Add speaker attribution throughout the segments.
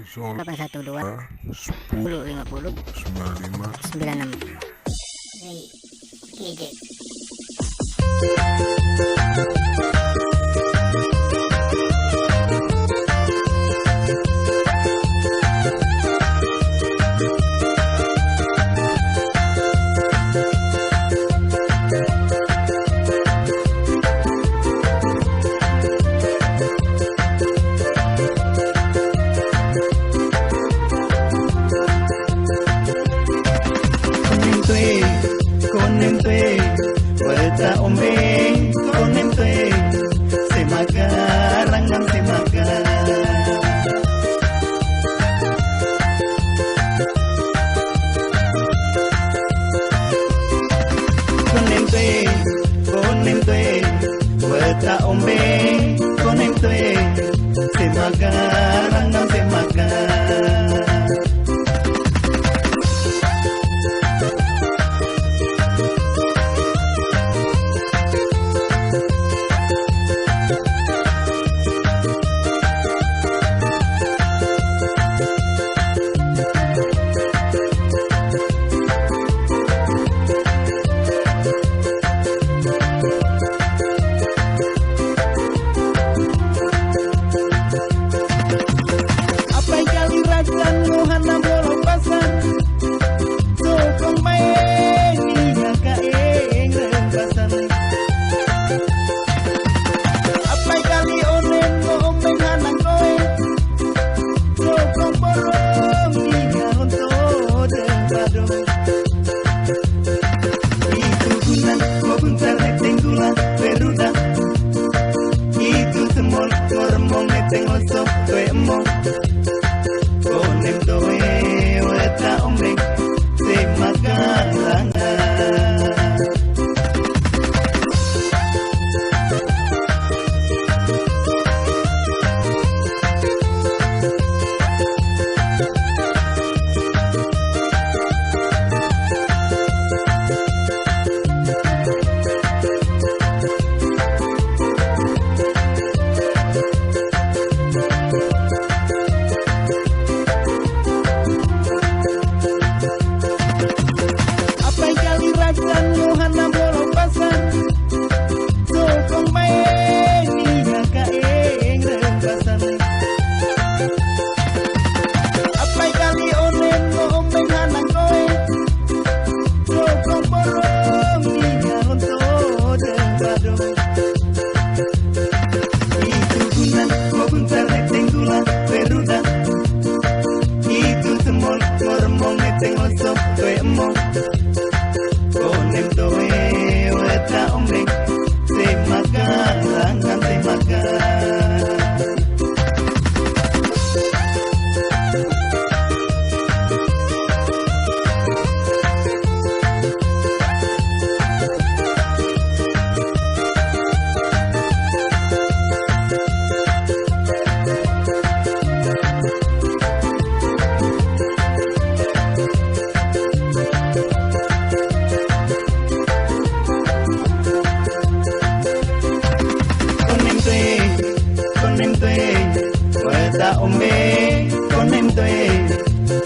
Speaker 1: 812
Speaker 2: 10
Speaker 1: 10 50
Speaker 2: 95
Speaker 1: 96. Hey, KJ.
Speaker 3: Con em tuê Weta ombe con em tuê Semaga rangan semaga Con em tuê Weta ombe con em tuê Semaga rangan semaga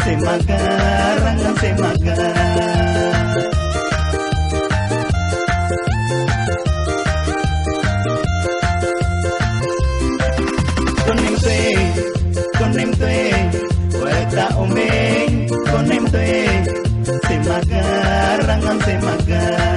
Speaker 3: Semaga rangan semaga Con em tuê Weta ombe con em tuê Semaga rangan semaga